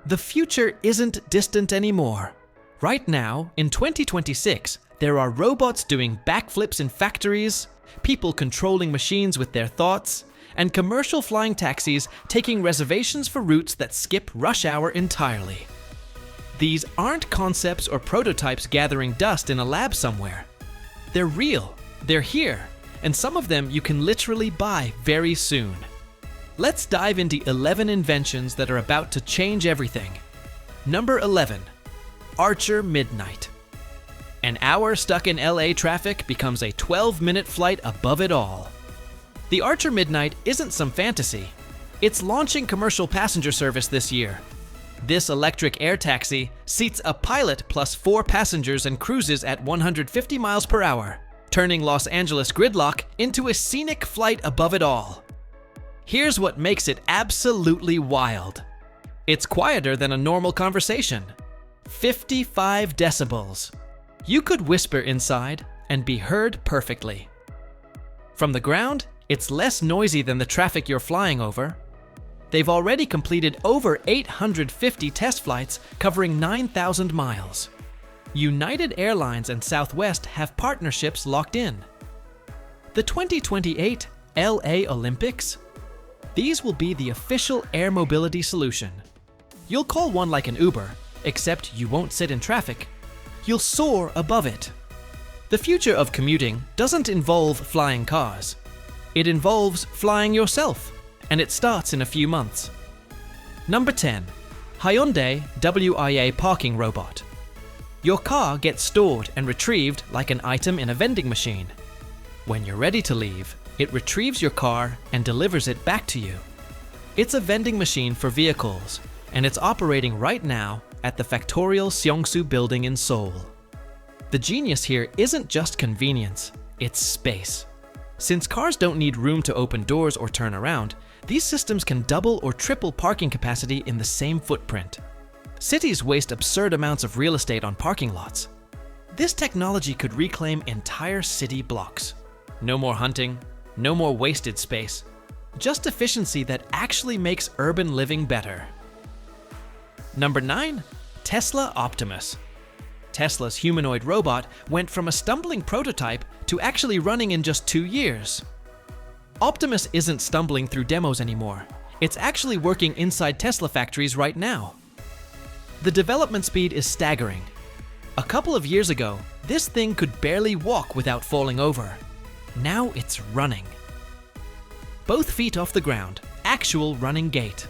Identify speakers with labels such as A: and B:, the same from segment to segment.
A: The future isn't distant anymore. Right now, in 2026, there are robots doing backflips in factories, people controlling machines with their thoughts, and commercial flying taxis taking reservations for routes that skip rush hour entirely. These aren't concepts or prototypes gathering dust in a lab somewhere. They're real, they're here, and some of them you can literally buy very soon. Let's dive into 11 inventions that are about to change everything. Number 11. Archer Midnight. An hour stuck in LA traffic becomes a 12-minute flight above it all. The Archer Midnight isn't some fantasy. It's launching commercial passenger service this year. This electric air taxi seats a pilot plus 4 passengers and cruises at 150 miles per hour, turning Los Angeles gridlock into a scenic flight above it all. Here's what makes it absolutely wild. It's quieter than a normal conversation. 55 decibels. You could whisper inside and be heard perfectly. From the ground, it's less noisy than the traffic you're flying over. They've already completed over 850 test flights covering 9,000 miles. United Airlines and Southwest have partnerships locked in. The 2028 LA Olympics? These will be the official air mobility solution. You'll call one like an Uber, except you won't sit in traffic. You'll soar above it. The future of commuting doesn't involve flying cars. It involves flying yourself, and it starts in a few months. Number 10. Hyundai WIA parking robot. Your car gets stored and retrieved like an item in a vending machine. When you're ready to leave, it retrieves your car and delivers it back to you. It's a vending machine for vehicles, and it's operating right now at the Factorial Seongsu building in Seoul. The genius here isn't just convenience, it's space. Since cars don't need room to open doors or turn around, these systems can double or triple parking capacity in the same footprint. Cities waste absurd amounts of real estate on parking lots. This technology could reclaim entire city blocks. No more hunting, no more wasted space, just efficiency that actually makes urban living better. Number 9. Tesla Optimus. Tesla's humanoid robot went from a stumbling prototype to actually running in just 2 years. Optimus isn't stumbling through demos anymore. It's actually working inside Tesla factories right now. The development speed is staggering. A couple of years ago, this thing could barely walk without falling over. Now it's running. Both feet off the ground, actual running gait.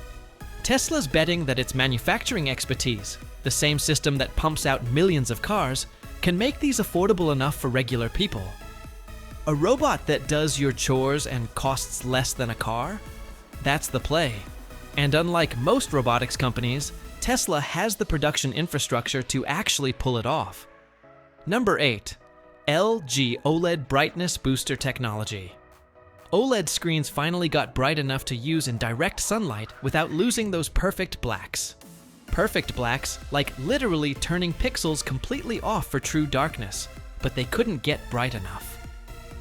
A: Tesla's betting that its manufacturing expertise, the same system that pumps out millions of cars, can make these affordable enough for regular people. A robot that does your chores and costs less than a car? That's the play. And unlike most robotics companies, Tesla has the production infrastructure to actually pull it off. Number 8. LG OLED brightness booster technology. OLED screens finally got bright enough to use in direct sunlight without losing those perfect blacks. Perfect blacks, like literally turning pixels completely off for true darkness, but they couldn't get bright enough.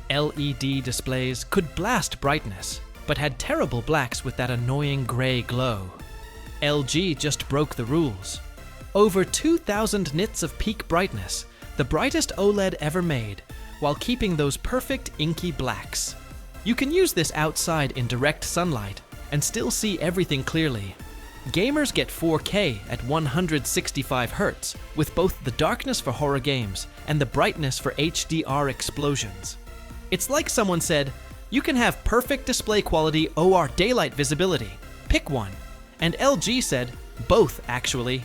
A: LED displays could blast brightness, but had terrible blacks with that annoying gray glow. LG just broke the rules. Over 2,000 nits of peak brightness, the brightest OLED ever made, while keeping those perfect inky blacks. You can use this outside in direct sunlight and still see everything clearly. Gamers get 4K at 165 Hz with both the darkness for horror games and the brightness for HDR explosions. It's like someone said, you can have perfect display quality OR daylight visibility. Pick one. And LG said, both actually.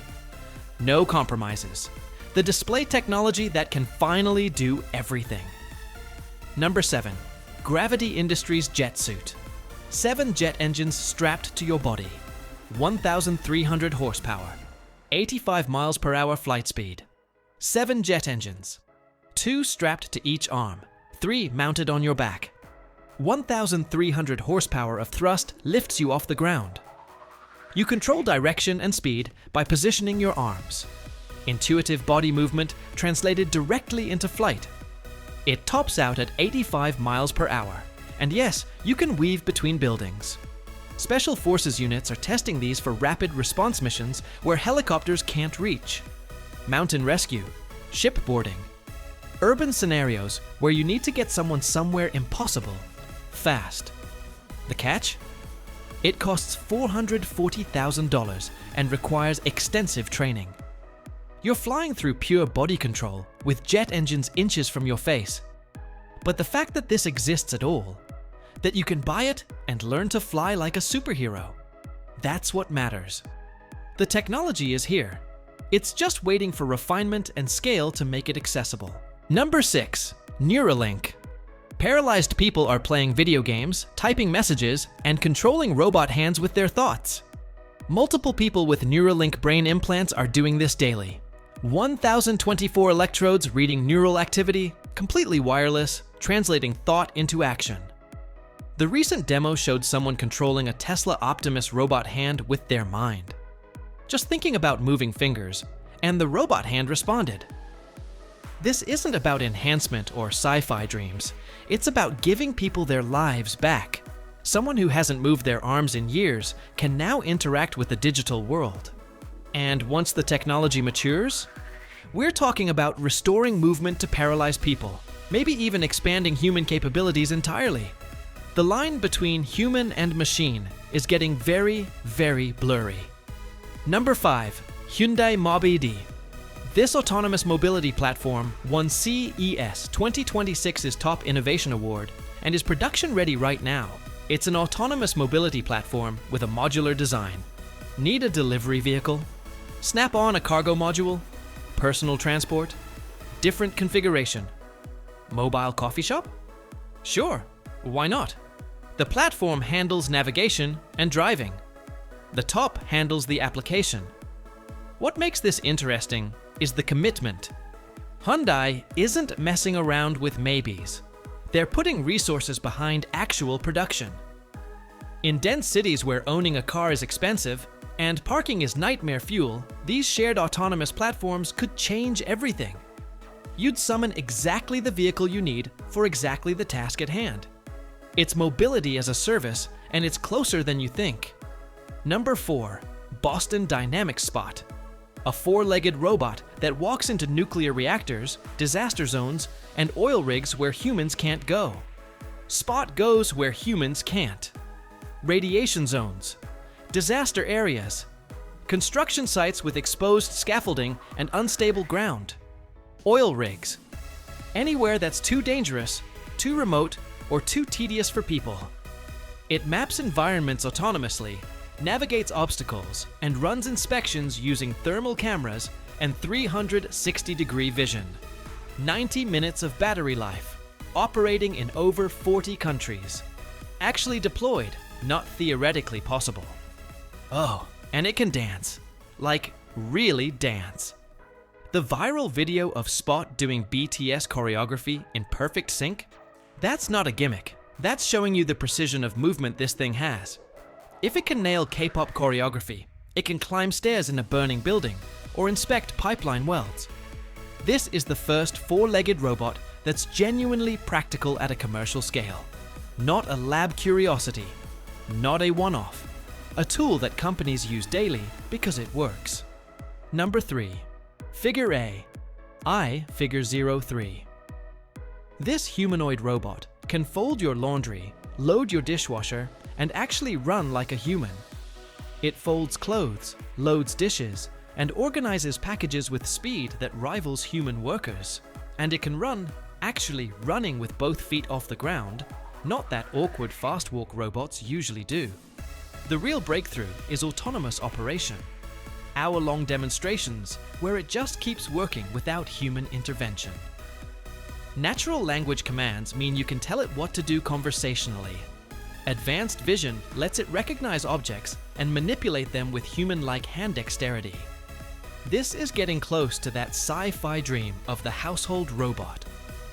A: No compromises. The display technology that can finally do everything. Number 7. Gravity Industries jet suit. 7 jet engines strapped to your body. 1,300 horsepower. 85 miles per hour flight speed. 7 jet engines. 2 strapped to each arm. 3 mounted on your back. 1,300 horsepower of thrust lifts you off the ground. You control direction and speed by positioning your arms. Intuitive body movement translated directly into flight. It tops out at 85 miles per hour. And yes, you can weave between buildings. Special Forces units are testing these for rapid response missions where helicopters can't reach. Mountain rescue, shipboarding, urban scenarios where you need to get someone somewhere impossible, fast. The catch? It costs $440,000 and requires extensive training. You're flying through pure body control with jet engines inches from your face. But the fact that this exists at all, that you can buy it and learn to fly like a superhero, that's what matters. The technology is here. It's just waiting for refinement and scale to make it accessible. Number 6. Neuralink. Paralyzed people are playing video games, typing messages, and controlling robot hands with their thoughts. Multiple people with Neuralink brain implants are doing this daily. 1,024 electrodes reading neural activity, completely wireless, translating thought into action. The recent demo showed someone controlling a Tesla Optimus robot hand with their mind. Just thinking about moving fingers, and the robot hand responded. This isn't about enhancement or sci-fi dreams. It's about giving people their lives back. Someone who hasn't moved their arms in years can now interact with the digital world. And once the technology matures, we're talking about restoring movement to paralyzed people, maybe even expanding human capabilities entirely. The line between human and machine is getting very, very blurry. Number 5. Hyundai Mob-ED. This autonomous mobility platform won CES 2026's Top Innovation Award and is production ready right now. It's an autonomous mobility platform with a modular design. Need a delivery vehicle? Snap on a cargo module? Personal transport? Different configuration? Mobile coffee shop? Sure, why not? The platform handles navigation and driving. The top handles the application. What makes this interesting is the commitment. Hyundai isn't messing around with maybes. They're putting resources behind actual production. In dense cities where owning a car is expensive and parking is nightmare fuel, these shared autonomous platforms could change everything. You'd summon exactly the vehicle you need for exactly the task at hand. It's mobility as a service, and it's closer than you think. Number 4. Boston Dynamics Spot. A 4-legged robot that walks into nuclear reactors, disaster zones, and oil rigs where humans can't go. Spot goes where humans can't. Radiation zones, disaster areas, construction sites with exposed scaffolding and unstable ground, oil rigs, anywhere that's too dangerous, too remote, or too tedious for people. It maps environments autonomously, navigates obstacles, and runs inspections using thermal cameras and 360-degree vision. 90 minutes of battery life, operating in over 40 countries. Actually deployed, not theoretically possible. Oh, and it can dance. Like, really dance. The viral video of Spot doing BTS choreography in perfect sync? That's not a gimmick. That's showing you the precision of movement this thing has. If it can nail K-pop choreography, it can climb stairs in a burning building or inspect pipeline welds. This is the first 4-legged robot that's genuinely practical at a commercial scale. Not a lab curiosity, not a one-off. A tool that companies use daily because it works. Number 3. Figure A. Figure 03. This humanoid robot can fold your laundry, load your dishwasher, and actually run like a human. It folds clothes, loads dishes, and organizes packages with speed that rivals human workers. And it can run, actually running with both feet off the ground, not that awkward fast walk robots usually do. The real breakthrough is autonomous operation. Hour-long demonstrations where it just keeps working without human intervention. Natural language commands mean you can tell it what to do conversationally. Advanced vision lets it recognize objects and manipulate them with human-like hand dexterity. This is getting close to that sci-fi dream of the household robot.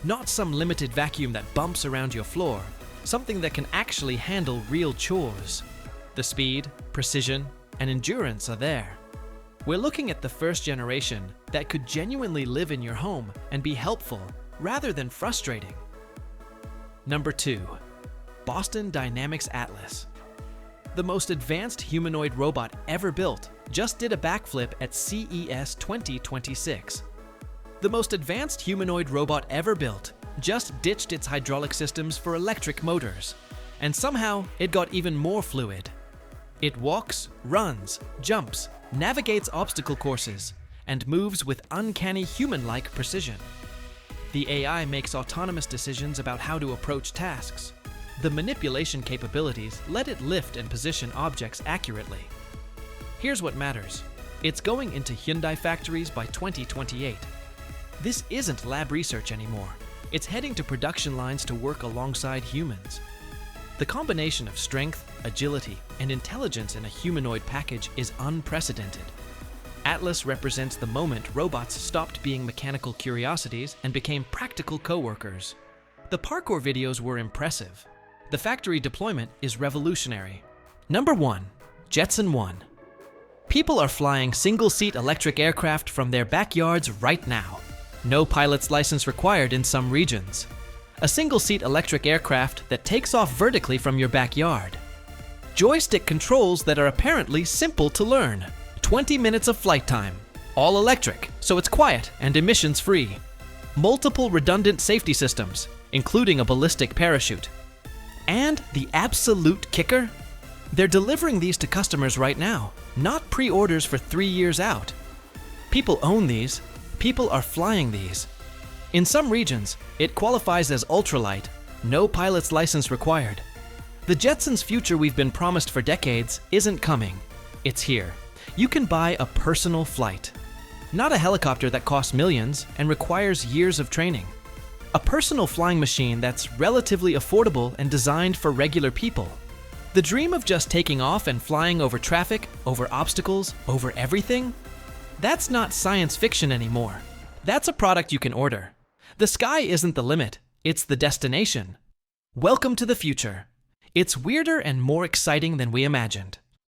A: Not some limited vacuum that bumps around your floor, something that can actually handle real chores. The speed, precision, and endurance are there. We're looking at the first generation that could genuinely live in your home and be helpful rather than frustrating. Number 2. Boston Dynamics Atlas. The most advanced humanoid robot ever built just did a backflip at CES 2026. The most advanced humanoid robot ever built just ditched its hydraulic systems for electric motors, and somehow it got even more fluid. It walks, runs, jumps, navigates obstacle courses, and moves with uncanny human-like precision. The AI makes autonomous decisions about how to approach tasks. The manipulation capabilities let it lift and position objects accurately. Here's what matters. It's going into Hyundai factories by 2028. This isn't lab research anymore. It's heading to production lines to work alongside humans. The combination of strength, agility, and intelligence in a humanoid package is unprecedented. Atlas represents the moment robots stopped being mechanical curiosities and became practical coworkers. The parkour videos were impressive. The factory deployment is revolutionary. Number 1. Jetson One. People are flying single-seat electric aircraft from their backyards right now. No pilot's license required in some regions. A single-seat electric aircraft that takes off vertically from your backyard. Joystick controls that are apparently simple to learn. 20 minutes of flight time. All electric, so it's quiet and emissions-free. Multiple redundant safety systems, including a ballistic parachute. And the absolute kicker? They're delivering these to customers right now, not pre-orders for 3 years out. People own these. People are flying these. In some regions, it qualifies as ultralight, no pilot's license required. The Jetson's future we've been promised for decades isn't coming. It's here. You can buy a personal flight. Not a helicopter that costs millions and requires years of training. A personal flying machine that's relatively affordable and designed for regular people. The dream of just taking off and flying over traffic, over obstacles, over everything? That's not science fiction anymore. That's a product you can order. The sky isn't the limit, it's the destination. Welcome to the future. It's weirder and more exciting than we imagined.